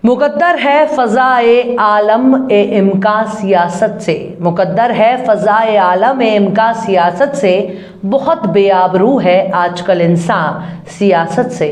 मुकद्दर है फ़ज़ाए आलम ए इम्का सियासत से, मुकद्दर है फ़ज़ाए आलम ए इम्का सियासत से, बहुत बेआबरू है आजकल इंसान सियासत से।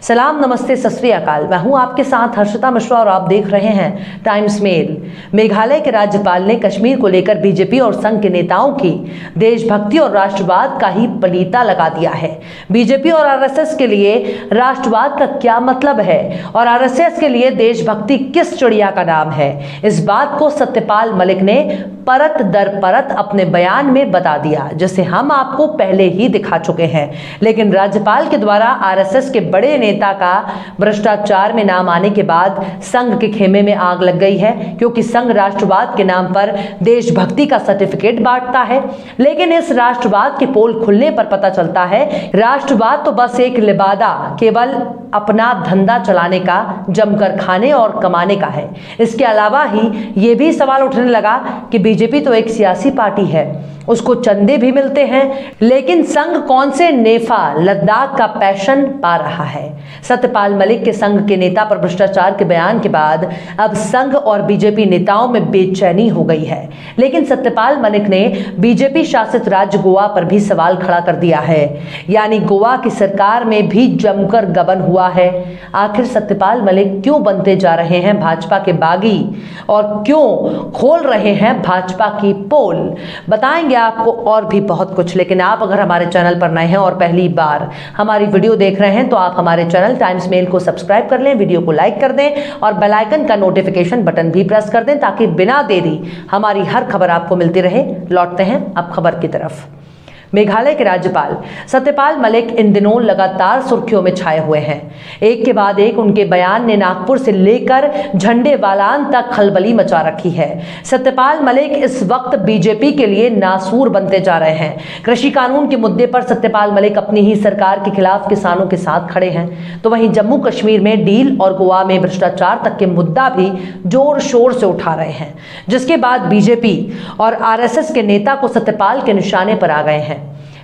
सलाम, नमस्ते, सत श्री अकाल। मैं हूं आपके साथ हर्षिता मिश्रा और आप देख रहे हैं टाइम्स मेल। मेघालय के राज्यपाल ने कश्मीर को लेकर बीजेपी और संघ के नेताओं की देशभक्ति और राष्ट्रवाद का ही पलीता लगा दिया है। बीजेपी और आरएसएस के लिए राष्ट्रवाद का क्या मतलब है और आरएसएस के लिए देशभक्ति किस चिड़िया का नाम है, इस बात को सत्यपाल मलिक ने परत दर परत अपने बयान में बता दिया, जिसे हम आपको पहले ही दिखा चुके हैं। लेकिन राज्यपाल के द्वारा आरएसएस के बड़े नेता का भ्रष्टाचार में नाम आने के बाद संघ के खेमे में आग लग गई है, क्योंकि संघ राष्ट्रवाद के नाम पर देशभक्ति का सर्टिफिकेट बांटता है। लेकिन इस राष्ट्रवाद के पोल खुलने पर पता चलता है राष्ट्रवाद तो बस एक लिबादा, केवल अपना धंधा चलाने का, जमकर खाने और कमाने का है। इसके अलावा ही ये भी सवाल उठने लगा कि बीजेपी तो एक सियासी पार्टी है, उसको चंदे भी मिलते हैं, लेकिन संघ कौन से नेफा लद्दाख का पैशन पा रहा है। सत्यपाल मलिक के संघ के नेता पर भ्रष्टाचार के बयान के बाद अब संघ और बीजेपी नेताओं में बेचैनी हो गई है। लेकिन सत्यपाल मलिक ने बीजेपी शासित राज्य गोवा पर भी सवाल खड़ा कर दिया है, यानी गोवा की सरकार में भी जमकर गबन हुआ है। आखिर सत्यपाल मलिक क्यों बनते जा रहे हैं भाजपा के बागी और क्यों खोल रहे हैं भाजपा की पोल, बताएंगे आपको और भी बहुत कुछ। लेकिन आप अगर हमारे चैनल पर नए हैं और पहली बार हमारी वीडियो देख रहे हैं तो आप हमारे चैनल टाइम्स मेल को सब्सक्राइब कर लें, वीडियो को लाइक कर दें और बेल आइकन का नोटिफिकेशन बटन भी प्रेस कर दें, ताकि बिना देरी हमारी हर खबर आपको मिलती रहे। लौटते हैं अब खबर की तरफ। मेघालय के राज्यपाल सत्यपाल मलिक इन दिनों लगातार सुर्खियों में छाए हुए हैं। एक के बाद एक उनके बयान ने नागपुर से लेकर झंडेवालान तक खलबली मचा रखी है। सत्यपाल मलिक इस वक्त बीजेपी के लिए नासूर बनते जा रहे हैं। कृषि कानून के मुद्दे पर सत्यपाल मलिक अपनी ही सरकार के खिलाफ किसानों के साथ खड़े हैं, तो वहीं जम्मू कश्मीर में डील और गोवा में भ्रष्टाचार तक के मुद्दा भी जोर शोर से उठा रहे हैं, जिसके बाद बीजेपी और आरएसएस के नेता को सत्यपाल के निशाने पर आ गए हैं।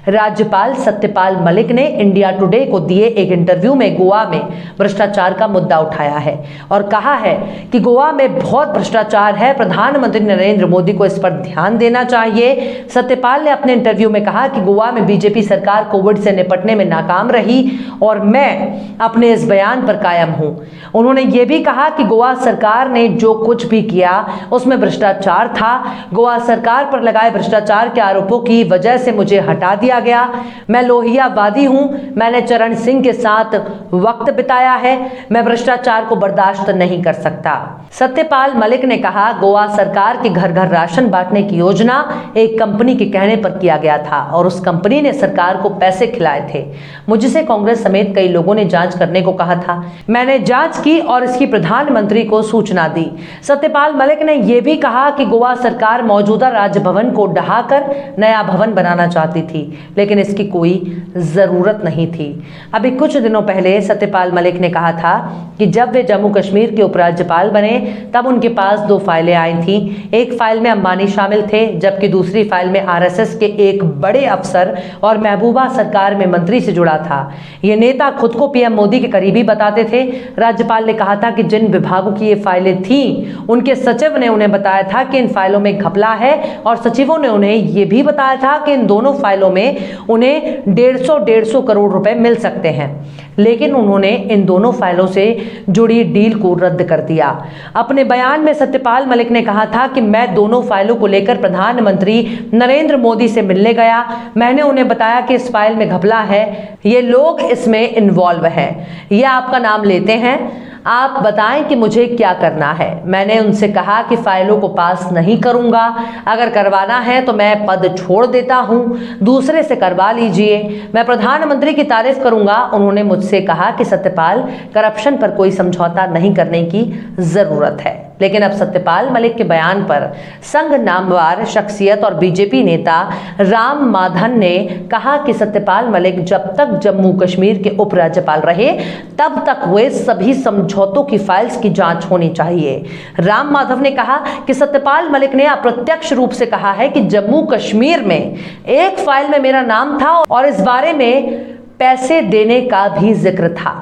राज्यपाल सत्यपाल मलिक ने इंडिया टुडे को दिए एक इंटरव्यू में गोवा में भ्रष्टाचार का मुद्दा उठाया है और कहा है कि गोवा में बहुत भ्रष्टाचार है, प्रधानमंत्री नरेंद्र मोदी को इस पर ध्यान देना चाहिए। सत्यपाल ने अपने इंटरव्यू में कहा कि गोवा में बीजेपी सरकार कोविड से निपटने में नाकाम रही और मैं अपने इस बयान पर कायम हूं। उन्होंने ये भी कहा कि गोवा सरकार ने जो कुछ भी किया उसमें भ्रष्टाचार था। गोवा सरकार पर लगाए भ्रष्टाचार के आरोपों की वजह से मुझे हटा दिया गया। मैं लोहियावादी हूं, मैंने चरण सिंह के साथ वक्त बिताया है, मैं भ्रष्टाचार को बर्दाश्त नहीं कर सकता। सत्यपाल मलिक ने कहा, गोवा सरकार के घर घर राशन बांटने की योजना एक कंपनी के कहने पर किया गया था और उस कंपनी ने सरकार को पैसे खिलाए थे। मुझसे कांग्रेस समेत कई लोगों ने जांच करने को कहा था, मैंने जांच की और इसकी प्रधानमंत्री को सूचना दी। सत्यपाल मलिक ने यह भी कहा कि गोवा सरकार मौजूदा राजभवन को ढहाकर नया भवन बनाना चाहती थी, लेकिन इसकी कोई जरूरत नहीं थी। अभी कुछ दिनों पहले सत्यपाल मलिक ने कहा था कि जब वे जम्मू कश्मीर के उपराज्यपाल बने तब उनके पास 2 फाइलें आई थी। एक फाइल में अंबानी शामिल थे, जबकि दूसरी फाइल में आरएसएस के एक बड़े अफसर और महबूबा सरकार में मंत्री से जुड़ा था। ये नेता खुद को पीएम मोदी के करीबी बताते थे। राज्यपाल ने कहा था कि जिन विभागों की ये फाइलें थीं, उनके सचिव ने उन्हें बताया था कि इन फाइलों में घपला है और सचिवों ने उन्हें यह भी बताया था कि इन दोनों फाइलों में उन्हें 150 करोड़ रुपए मिल सकते हैं। लेकिन उन्होंने इन दोनों फाइलों से जुड़ी डील को रद्द कर दिया। अपने बयान में सत्यपाल मलिक ने कहा था कि मैं दोनों फाइलों को लेकर प्रधानमंत्री नरेंद्र मोदी से मिलने गया। मैंने उन्हें बताया कि इस फाइल में घपला है, ये लोग इसमें इन्वॉल्व हैं, ये आपका नाम लेते हैं, आप बताएं कि मुझे क्या करना है। मैंने उनसे कहा कि फाइलों को पास नहीं करूंगा, अगर करवाना है तो मैं पद छोड़ देता हूं, दूसरे से करवा लीजिए, मैं प्रधानमंत्री की तारीफ करूंगा। उन्होंने मुझसे कहा कि सत्यपाल, करप्शन पर कोई समझौता नहीं करने की जरूरत है। लेकिन अब सत्यपाल मलिक के बयान पर संघ नामवार शख्सियत और बीजेपी नेता राम माधव ने कहा कि सत्यपाल मलिक जब तक जम्मू कश्मीर के उपराज्यपाल रहे तब तक हुए सभी समझौतों की फाइल्स की जांच होनी चाहिए। राम माधव ने कहा कि सत्यपाल मलिक ने अप्रत्यक्ष रूप से कहा है कि जम्मू कश्मीर में एक फाइल में मेरा नाम था और इस बारे में पैसे देने का भी जिक्र था।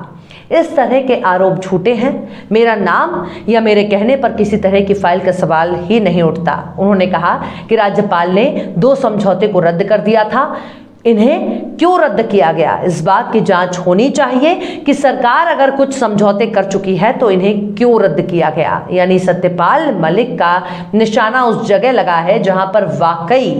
इस तरह के आरोप झूठे हैं। मेरा नाम या मेरे कहने पर किसी तरह की फाइल का सवाल ही नहीं उठता। उन्होंने कहा कि राज्यपाल ने 2 समझौते को रद्द कर दिया था, इन्हें क्यों रद्द किया गया, इस बात की जांच होनी चाहिए कि सरकार अगर कुछ समझौते कर चुकी है तो इन्हें क्यों रद्द किया गया। यानी सत्यपाल मलिक का निशाना उस जगह लगा है जहां पर वाकई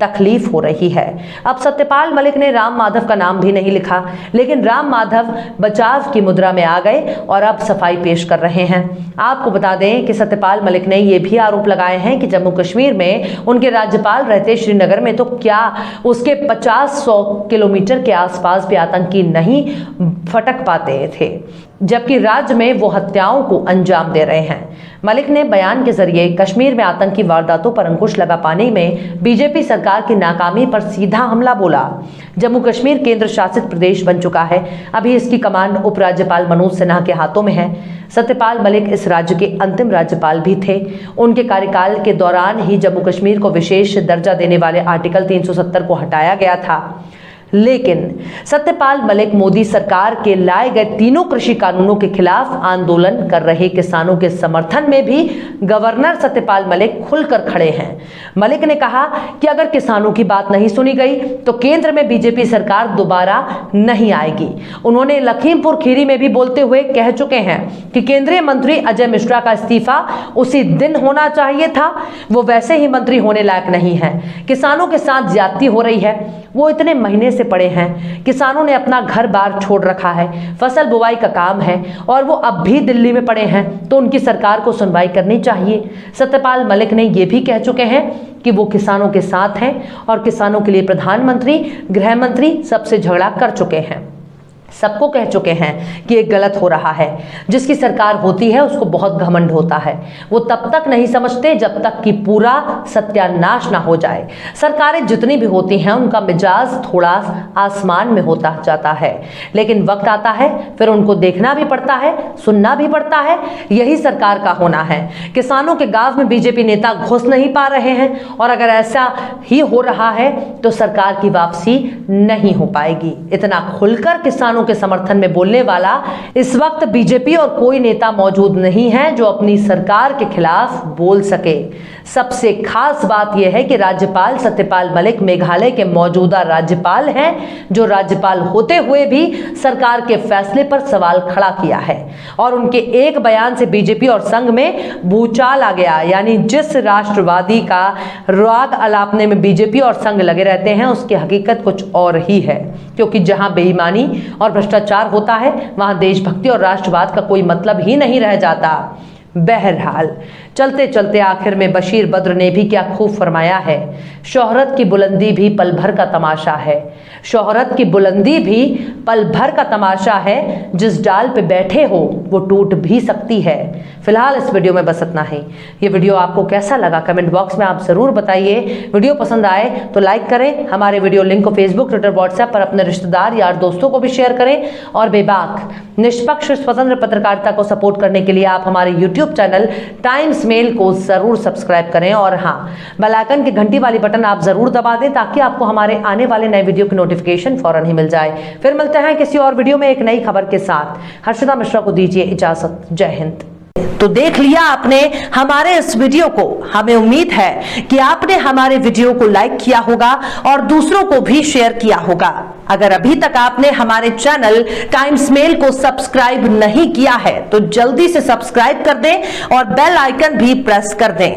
तकलीफ हो रही है। अब सत्यपाल मलिक ने राम माधव का नाम भी नहीं लिखा, लेकिन राम माधव बचाव की मुद्रा में आ गए और अब सफाई पेश कर रहे हैं। आपको बता दें कि सत्यपाल मलिक ने यह भी आरोप लगाए हैं कि जम्मू कश्मीर में उनके राज्यपाल रहते श्रीनगर में तो क्या उसके 50-100 किलोमीटर के आसपास भी आतंकी नहीं फटक पाते थे, जबकि राज्य में वो हत्याओं को अंजाम दे रहे हैं। मलिक ने बयान के जरिए कश्मीर में आतंकी वारदातों पर अंकुश लगा पाने में बीजेपी सरकार की नाकामी पर सीधा हमला बोला। जम्मू कश्मीर केंद्र शासित प्रदेश बन चुका है, अभी इसकी कमान उपराज्यपाल मनोज सिन्हा के हाथों में है। सत्यपाल मलिक इस राज्य के अंतिम राज्यपाल भी थे। उनके कार्यकाल के दौरान ही जम्मू कश्मीर को विशेष दर्जा देने वाले आर्टिकल 370 को हटाया गया था। लेकिन सत्यपाल मलिक मोदी सरकार के लाए गए 3 कृषि कानूनों के खिलाफ आंदोलन कर रहे किसानों के समर्थन में भी गवर्नर सत्यपाल मलिक खुलकर खड़े हैं। मलिक ने कहा कि अगर किसानों की बात नहीं सुनी गई तो केंद्र में बीजेपी सरकार दोबारा नहीं आएगी। उन्होंने लखीमपुर खीरी में भी बोलते हुए कह चुके हैं कि केंद्रीय मंत्री अजय मिश्रा का इस्तीफा उसी दिन होना चाहिए था, वो वैसे ही मंत्री होने लायक नहीं है। किसानों के साथ ज्यादती हो रही है, वो इतने महीने से पड़े हैं, किसानों ने अपना घर बार छोड़ रखा है, फसल बुवाई का काम है और वो अब भी दिल्ली में पड़े हैं, तो उनकी सरकार को सुनवाई करनी चाहिए। सत्यपाल मलिक ने ये भी कह चुके हैं कि वो किसानों के साथ हैं और किसानों के लिए प्रधानमंत्री, गृह मंत्री सबसे झगड़ा कर चुके हैं, सबको कह चुके हैं कि ये गलत हो रहा है। जिसकी सरकार होती है उसको बहुत घमंड होता है, वो तब तक नहीं समझते जब तक कि पूरा सत्यानाश ना हो जाए। सरकारें जितनी भी होती हैं उनका मिजाज थोड़ा आसमान में होता जाता है, लेकिन वक्त आता है फिर उनको देखना भी पड़ता है, सुनना भी पड़ता है। यही सरकार का होना है। किसानों के गांव में बीजेपी नेता घुस नहीं पा रहे हैं और अगर ऐसा ही हो रहा है तो सरकार की वापसी नहीं हो पाएगी। इतना खुलकर किसानों के समर्थन में बोलने वाला इस वक्त बीजेपी और कोई नेता मौजूद नहीं है जो अपनी सरकार के खिलाफ बोल सके। सबसे खास बात यह है कि राज्यपाल सत्यपाल मलिक मेघालय के मौजूदा राज्यपाल हैं, जो राज्यपाल होते हुए भी सरकार के फैसले पर सवाल खड़ा किया है और उनके एक बयान से बीजेपी और संघ में भूचाल आ गया। यानी जिस राष्ट्रवादी का राग अलापने में बीजेपी और संघ लगे रहते हैं उसकी हकीकत कुछ और ही है, क्योंकि जहां बेईमानी और भ्रष्टाचार होता है वहां देशभक्ति और राष्ट्रवाद का कोई मतलब ही नहीं रह जाता। बहरहाल चलते चलते आखिर में बशीर बद्र ने भी क्या खूब फरमाया है, शोहरत की बुलंदी भी पल भर का तमाशा है। शोहरत की बुलंदी भी पल भर का तमाशा है, जिस डाल पे बैठे हो वो टूट भी सकती है। फिलहाल इस वीडियो में बस इतना ही। ये वीडियो आपको कैसा लगा कमेंट बॉक्स में आप जरूर बताइए। वीडियो पसंद आए तो लाइक करें, हमारे वीडियो लिंक को फेसबुक, ट्विटर, व्हाट्सएप पर अपने रिश्तेदार, यार, दोस्तों को भी शेयर करें और बेबाक, निष्पक्ष, स्वतंत्र पत्रकारिता को सपोर्ट करने के लिए आप हमारे यूट्यूब चैनल टाइम्स मेल को जरूर सब्सक्राइब करें और हाँ, बेल आइकन की घंटी वाली बटन आप जरूर दबा दें ताकि आपको हमारे आने वाले नए वीडियो की नोटिफिकेशन फौरन ही मिल जाए। फिर मिलते हैं किसी और वीडियो में एक नई खबर के साथ। हर्षिता मिश्रा को दीजिए इजाजत। जय हिंद। तो देख लिया आपने हमारे इस वीडियो को। हमें उम्मीद है कि आपने हमारे वीडियो को लाइक किया होगा और दूसरों को भी शेयर किया होगा। अगर अभी तक आपने हमारे चैनल टाइम्स मेल को सब्सक्राइब नहीं किया है तो जल्दी से सब्सक्राइब कर दें और बेल आइकन भी प्रेस कर दें।